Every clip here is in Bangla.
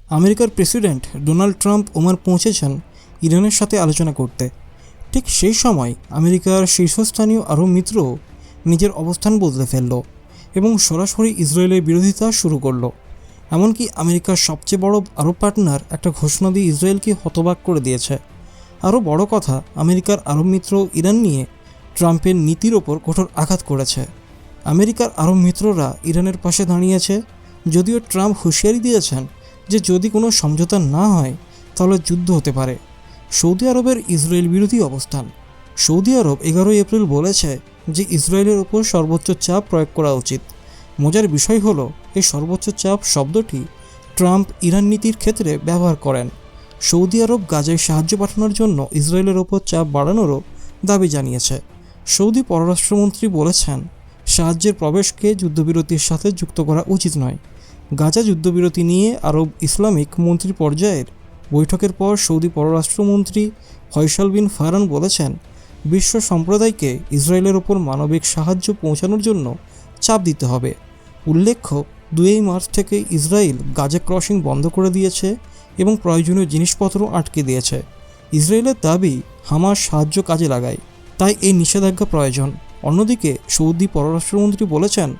আমেরিকার প্রেসিডেন্ট ডোনাল্ড ট্রাম্প ওমান পৌঁছেছেন ইরানের সাথে আলোচনা করতে। ঠিক সেই সময় আমেরিকার শীর্ষস্থানীয় আরব মিত্র নিজের অবস্থান বদলে ফেলল এবং সরাসরি ইসরায়েলের বিরোধিতা শুরু করল। এমনকি আমেরিকার সবচেয়ে বড় আরব পার্টনার একটা ঘোষণা দিয়ে ইসরায়েলকে হতবাক করে দিয়েছে। আরও বড় কথা, আমেরিকার আরব মিত্র ইরান নিয়ে ট্রাম্পের নীতির ওপর কঠোর আঘাত করেছে। আমেরিকার আরব মিত্ররা ইরানের পাশে দাঁড়িয়েছে, যদিও ট্রাম্প হুঁশিয়ারি দিয়েছেন যে যদি কোনো সমঝোতা না হয় তাহলে যুদ্ধ হতে পারে। সৌদি আরবের ইসরায়েল বিরোধী অবস্থান। সৌদি আরব 11 এপ্রিল বলেছে যে ইসরায়েলের ওপর সর্বোচ্চ চাপ প্রয়োগ করা উচিত। মজার বিষয় হলো, এই সর্বোচ্চ চাপ শব্দটি ট্রাম্প ইরান নীতির ক্ষেত্রে ব্যবহার করেন। সৌদি আরব গাজায় সাহায্য পাঠানোর জন্য ইসরায়েলের ওপর চাপ বাড়ানোরও দাবি জানিয়েছে। সৌদি পররাষ্ট্রমন্ত্রী বলেছেন, সাহায্যের প্রবেশকে যুদ্ধবিরতির সাথে যুক্ত করা উচিত নয়। গাজা যুদ্ধবিরতি নিয়ে আরব ইসলামিক মন্ত্রী পর্যায়ের বৈঠকের পর সৌদি পররাষ্ট্রমন্ত্রী ফয়সাল বিন ফারহান বলেছেন, বিশ্ব সম্প্রদায়কে ইসরায়েলের ওপর মানবিক সাহায্য পৌঁছানোর জন্য চাপ দিতে হবে। উল্লেখ্য, 2 মার্চ থেকে ইসরায়েল গাজা ক্রসিং বন্ধ করে দিয়েছে এবং প্রয়োজনীয় জিনিসপত্র আটকে দিয়েছে। ইসরায়েলের দাবি হামাস সাহায্য কাজে লাগায়, তাই এই নিষেধাজ্ঞা প্রয়োজন। অন্যদিকে সৌদি পররাষ্ট্রমন্ত্রী বলেছেন,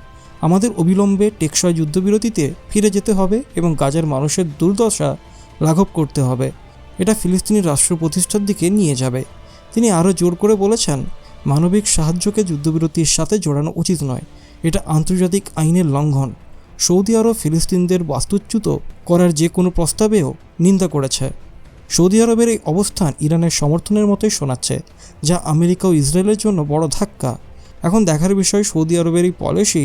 আমাদের অবিলম্বে টেকসই যুদ্ধবিরতিতে ফিরে যেতে হবে এবং গাজার মানুষের দুর্দশা লাঘব করতে হবে। এটা ফিলিস্তিনি রাষ্ট্র প্রতিষ্ঠার দিকে নিয়ে যাবে। তিনি আরও জোর করে বলেছেন, মানবিক সাহায্যকে যুদ্ধবিরতির সাথে জোড়ানো উচিত নয়, এটা আন্তর্জাতিক আইনের লঙ্ঘন। সৌদি আরব ফিলিস্তিনদের বাস্তুচ্যুত করার যে কোনো প্রস্তাবেও নিন্দা করেছে। সৌদি আরবের এই অবস্থান ইরানের সমর্থনের মতোই শোনাচ্ছে, যা আমেরিকা ও ইসরায়েলের জন্য বড় ধাক্কা। এখন দেখার বিষয় সৌদি আরবের এই পলিসি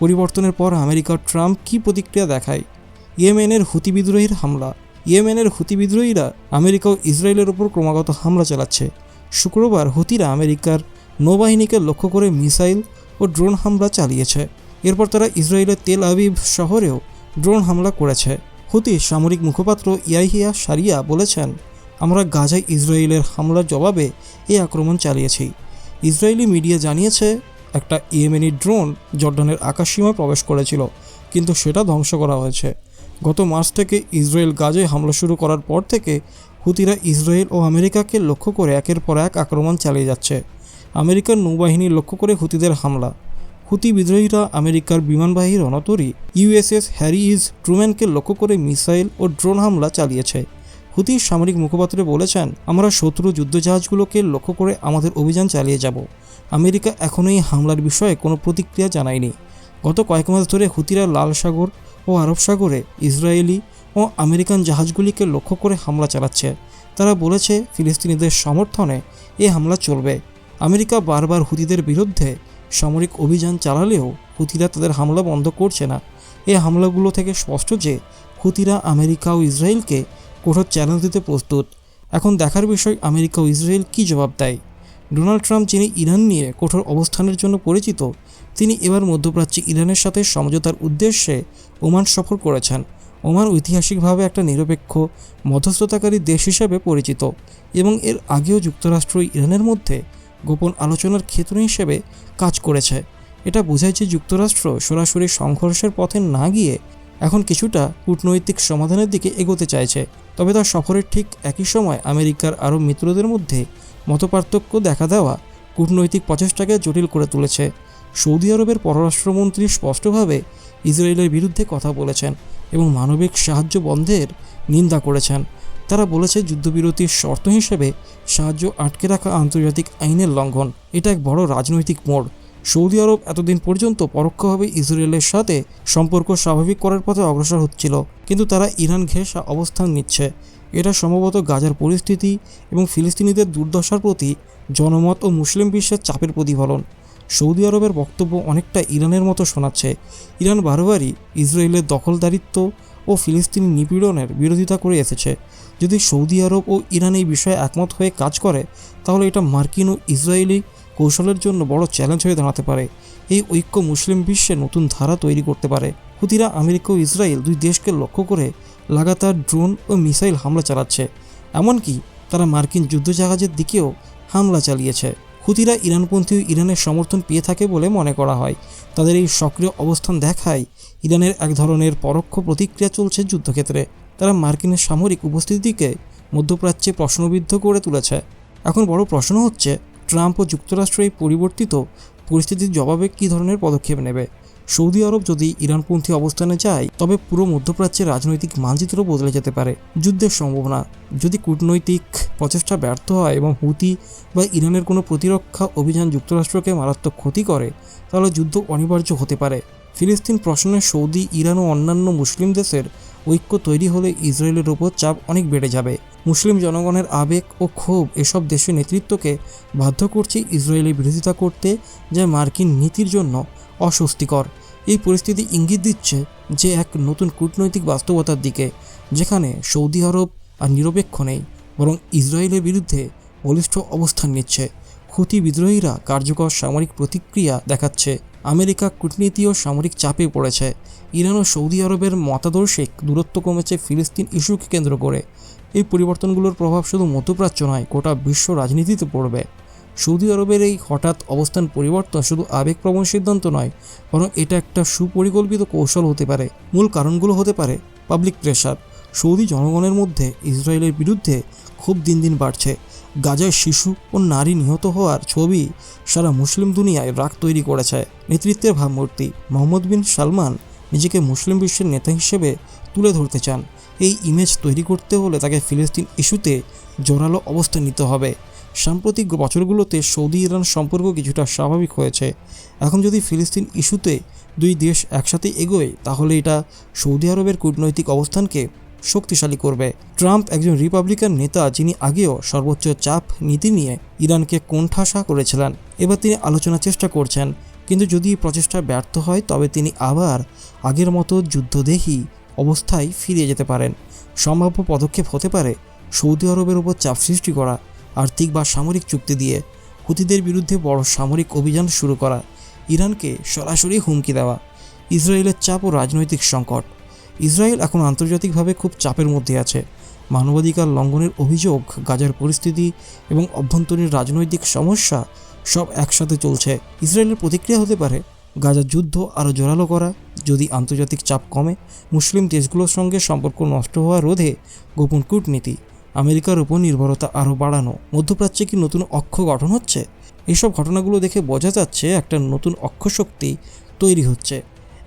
পরিবর্তনের পর আমেরিকার ট্রাম্প কী প্রতিক্রিয়া দেখায়। ইয়েমেনের হুতি বিদ্রোহীর হামলা। ইয়েমেনের হুতি বিদ্রোহীরা আমেরিকা ও ইসরায়েলের ওপর ক্রমাগত হামলা চালাচ্ছে। শুক্রবার হুতিরা আমেরিকার নৌবাহিনীকে লক্ষ্য করে মিসাইল ও ড্রোন হামলা চালিয়েছে। এরপর তারা ইসরায়েলের তেল আবিব শহরেও ড্রোন হামলা করেছে। হুতি সামরিক মুখপাত্র ইয়াহিয়া সারিয়া বলেছেন, আমরা গাজায় ইসরায়েলের হামলার জবাবে এই আক্রমণ চালিয়েছি। ইসরায়েলি মিডিয়া জানিয়েছে, একটা ইয়েমেনি ড্রোন জর্ডানের আকাশসীমায় প্রবেশ করেছিল, কিন্তু সেটা ধ্বংস করা হয়েছে। গত মার্চ থেকে ইসরায়েল গাজায় হামলা শুরু করার পর থেকে হুতিরা ইসরায়েল ও আমেরিকাকে লক্ষ্য করে একের পর এক আক্রমণ চালিয়ে যাচ্ছে। আমেরিকার নৌবাহিনী লক্ষ্য করে হুতিদের হামলা। হুতি বিদ্রোহীরা আমেরিকার বিমানবাহী রণতরী ইউএসএস হ্যারি ইজ ট্রুম্যানকে লক্ষ্য করে মিসাইল ও ড্রোন হামলা চালিয়েছে। হুতির সামরিক মুখপাত্র বলেছেন, আমরা শত্রু যুদ্ধজাহাজগুলোকে লক্ষ্য করে আমাদের অভিযান চালিয়ে যাব। আমেরিকা এখনও এই হামলার বিষয়ে কোনো প্রতিক্রিয়া জানায়নি। গত কয়েক মাস ধরে হুতিরা লাল সাগর ও আরব সাগরে ইসরায়েলি ও আমেরিকান জাহাজগুলিকে লক্ষ্য করে হামলা চালাচ্ছে। তারা বলেছে, ফিলিস্তিনিদের সমর্থনে এই হামলা চলবে। আমেরিকা বারবার হুতিদের বিরুদ্ধে সামরিক অভিযান চালালেও হুতিরা তাদের হামলা বন্ধ করছে না। এই হামলাগুলো থেকে স্পষ্ট যে হুতিরা আমেরিকা ও ইসরায়েলকে কঠোর চ্যালেঞ্জ দিতে প্রস্তুত। এখন দেখার বিষয় আমেরিকা ও ইসরায়েল কী জবাব দেয়। ডোনাল্ড ট্রাম্প, যিনি ইরান নিয়ে কঠোর অবস্থানের জন্য পরিচিত, তিনি এবার মধ্যপ্রাচ্যে ইরানের সাথে সমঝোতার উদ্দেশ্যে ওমান সফর করেছেন। ওমান ঐতিহাসিকভাবে একটা নিরপেক্ষ মধ্যস্থতাকারী দেশ হিসেবে পরিচিত এবং এর আগেও যুক্তরাষ্ট্র ও ইরানের মধ্যে গোপন আলোচনার ক্ষেত্র হিসেবে কাজ করেছে। এটা বোঝায় যে যুক্তরাষ্ট্র সরাসরি সংঘর্ষের পথে না গিয়ে এখন কিছুটা কূটনৈতিক সমাধানের দিকে এগোতে চাইছে। তবে তার সফরের ঠিক একই সময় আমেরিকার আরব মিত্রদের মধ্যে মতপার্থক্য দেখা দেওয়া কূটনৈতিক প্রচেষ্টাকে জটিল করে তুলেছে। সৌদি আরবের পররাষ্ট্রমন্ত্রী স্পষ্টভাবে ইসরায়েলের বিরুদ্ধে কথা বলেছেন এবং মানবিক সাহায্য বন্ধের নিন্দা করেছেন। তারা বলেছে, যুদ্ধবিরতির শর্ত হিসেবে সাহায্য আটকে রাখা আন্তর্জাতিক আইনের লঙ্ঘন। এটা এক বড় রাজনৈতিক মোড়। সৌদি আরব এতদিন পর্যন্ত পরোক্ষভাবে ইসরায়েলের সাথে সম্পর্ক স্বাভাবিক করার পথে অগ্রসর হচ্ছিল, কিন্তু তারা ইরান ঘেঁষা অবস্থান নিচ্ছে। এটা সম্ভবত গাজার পরিস্থিতি এবং ফিলিস্তিনিদের দুর্দশার প্রতি জনমত ও মুসলিম বিশ্বের চাপের প্রতিফলন। সৌদি আরবের বক্তব্য অনেকটা ইরানের মতো শোনাচ্ছে। ইরান বারবারই ইসরায়েলের দখলদারিত্ব ও ফিলিস্তিনি নিপীড়নের বিরোধিতা করে এসেছে। যদি সৌদি আরব ও ইরান এই বিষয়ে একমত হয়ে কাজ করে, তাহলে এটা মার্কিন ও ইসরায়েলি কৌশলের জন্য বড় চ্যালেঞ্জ হয়ে দাঁড়াতে পারে। এই ঐক্য মুসলিম বিশ্বে নতুন ধারা তৈরি করতে পারে। হুতিরা আমেরিকা ও ইসরায়েল দুই দেশকে লক্ষ্য করে লাগাতার ড্রোন ও মিসাইল হামলা চালাচ্ছে। এমনকি তারা মার্কিন যুদ্ধজাহাজের দিকেও হামলা চালিয়েছে। হুতিরা ইরানপন্থী ইরানের সমর্থন পেয়ে থাকে বলে মনে করা হয়। তাদের এই সক্রিয় অবস্থান দেখায় ইরানের এক ধরনের পরোক্ষ প্রতিক্রিয়া চলছে যুদ্ধক্ষেত্রে। তারা মার্কিনের সামরিক উপস্থিতিকে মধ্যপ্রাচ্যে প্রশ্নবিদ্ধ করে তুলেছে। এখন বড় প্রশ্ন হচ্ছে, ট্রাম্প ও যুক্তরাষ্ট্র এই পরিবর্তিত পরিস্থিতির জবাবে কী ধরনের পদক্ষেপ নেবে। সৌদি আরব যদি ইরানপন্থী অবস্থানে যায়, তবে পুরো মধ্যপ্রাচ্যের রাজনৈতিক মানচিত্র বদলে যেতে পারে। যুদ্ধের সম্ভাবনা, যদি কূটনৈতিক প্রচেষ্টা ব্যর্থ হয় এবং হুতি বা ইরানের কোনো প্রতিরক্ষা অভিযান যুক্তরাষ্ট্রকে মারাত্মক ক্ষতি করে, তাহলে যুদ্ধ অনিবার্য হতে পারে। ফিলিস্তিন প্রশ্নে সৌদি, ইরান ও অন্যান্য মুসলিম দেশের ঐক্য তৈরি হলে ইসরায়েলের ওপর চাপ অনেক বেড়ে যাবে। মুসলিম জনগণের আবেগ ও ক্ষোভ এসব দেশের নেতৃত্বকে বাধ্য করছে ইসরায়েলের বিরোধিতা করতে, যা মার্কিন নীতির জন্য অস্বস্তিকর। এই পরিস্থিতি ইঙ্গিত দিচ্ছে যে এক নতুন কূটনৈতিক বাস্তবতার দিকে, যেখানে সৌদি আরব আর নিরপেক্ষ নেই, বরং ইসরায়েলের বিরুদ্ধে বলিষ্ঠ অবস্থান নিচ্ছে। হুতি বিদ্রোহীরা কার্যকর সামরিক প্রতিক্রিয়া দেখাচ্ছে। আমেরিকা কূটনীতি ও সামরিক চাপে পড়েছে। ইরান ও সৌদি আরবের মতাদর্শিক দূরত্ব কমেছে ফিলিস্তিন ইস্যুকে কেন্দ্র করে। এই পরিবর্তনগুলোর প্রভাব শুধু মধ্যপ্রাচ্য নয়, গোটা বিশ্ব রাজনীতিতে পড়বে। সৌদি আরবের এই হঠাৎ অবস্থান পরিবর্তন শুধু আবেগপ্রবণ সিদ্ধান্ত নয়, বরং এটা একটা সুপরিকল্পিত কৌশল হতে পারে। মূল কারণগুলো হতে পারে পাবলিক প্রেশার। সৌদি জনগণের মধ্যে ইসরায়েলের বিরুদ্ধে খুব দিন দিন বাড়ছে। গাজায় শিশু ও নারী নিহত হওয়ার ছবি সারা মুসলিম দুনিয়ায় রাগ তৈরি করেছে। নেতৃত্বের ভাবমূর্তি, মোহাম্মদ বিন সালমান নিজেকে মুসলিম বিশ্বের নেতা হিসেবে তুলে ধরতে চান। এই ইমেজ তৈরি করতে হলে তাকে ফিলিস্তিন ইস্যুতে জোরালো অবস্থান নিতে হবে। সাম্প্রতিক বছরগুলোতে সৌদি ইরান সম্পর্ক কিছুটা স্বাভাবিক হয়েছে। এখন যদি ফিলিস্তিন ইস্যুতে দুই দেশ একসাথে এগোয়, তাহলে এটা সৌদি আরবের কূটনৈতিক অবস্থানকে শক্তিশালী করবে। ট্রাম্প একজন রিপাবলিকান নেতা, যিনি আগেও সর্বোচ্চ চাপ নীতি নিয়ে ইরানকে কোণঠাসা করেছিলেন। এবার তিনি আলোচনার চেষ্টা করছেন, কিন্তু যদি প্রচেষ্টা ব্যর্থ হয়, তবে তিনি আবার আগের মতো যুদ্ধদেহী অবস্থায় ফিরে যেতে পারেন। সম্ভাব্য পদক্ষেপ হতে পারে সৌদি আরবের উপর চাপ সৃষ্টি করা, আর্থিক বা সামরিক চুক্তি দিয়ে হুতিদের বিরুদ্ধে বড় সামরিক অভিযান শুরু করা, ইরানকে সরাসরি হুমকি দেওয়া। ইসরায়েলের চাপ ও রাজনৈতিক সংকট। ইসরায়েল এখন আন্তর্জাতিকভাবে খুব চাপের মধ্যে আছে। মানবাধিকার লঙ্ঘনের অভিযোগ, গাজার পরিস্থিতি এবং অভ্যন্তরীণ রাজনৈতিক সমস্যা সব একসাথে চলছে। ইসরায়েলের প্রতিক্রিয়া হতে পারে গাজার যুদ্ধ আরও জোরালো করা। যদি আন্তর্জাতিক চাপ কমে, মুসলিম দেশগুলোর সঙ্গে সম্পর্ক নষ্ট হওয়া রোধে গোপন কূটনীতি, আমেরিকার উপর নির্ভরতা আরও বাড়ানো। মধ্যপ্রাচ্যে কি নতুন অক্ষ গঠন হচ্ছে? এইসব ঘটনাগুলো দেখে বোঝা যাচ্ছে একটা নতুন অক্ষশক্তি তৈরি হচ্ছে।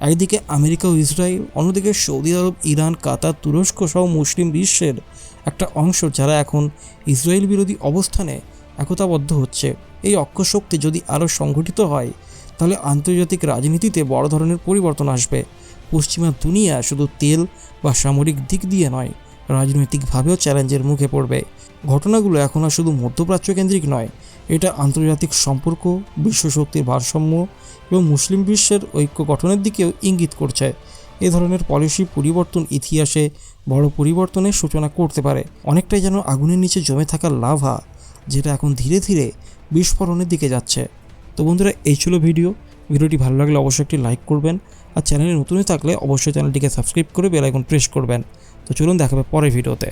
একদিকে আমেরিকা ও ইসরায়েল, অন্যদিকে সৌদি আরব, ইরান, কাতার, তুরস্ক সহ মুসলিম বিশ্বের একটা অংশ, যারা এখন ইসরায়েল বিরোধী অবস্থানে একতাবদ্ধ হচ্ছে। এই অক্ষশক্তি যদি আরও সংগঠিত হয়, তাহলে আন্তর্জাতিক রাজনীতিতে বড় ধরনের পরিবর্তন আসবে। পশ্চিমা দুনিয়া শুধু তেল বা সামরিক দিক দিয়ে নয়, রাজনৈতিকভাবেও চ্যালেঞ্জের মুখে পড়বে। ঘটনাগুলো এখন আর শুধু মধ্যপ্রাচ্য কেন্দ্রিক নয়, এটা আন্তর্জাতিক সম্পর্ক, বিশ্বশক্তির ভারসাম্য এবং মুসলিম বিশ্বের ঐক্য গঠনের দিকেও ইঙ্গিত করছে। এ ধরনের পলিসি পরিবর্তন ইতিহাসে বড় পরিবর্তনের সূচনা করতে পারে। অনেকটাই যেন আগুনের নিচে জমে থাকা লাভা, যেটা এখন ধীরে ধীরে বিস্ফোরণের দিকে যাচ্ছে। তো বন্ধুরা, এই ছিল ভিডিওটি ভালো লাগলে অবশ্যই একটি লাইক করবেন, আর চ্যানেলে নতুন থাকলে অবশ্যই চ্যানেলটিকে সাবস্ক্রাইব করে বেল আইকন প্রেস করবেন। তো চলুন, দেখাবে পরের ভিডিওতে।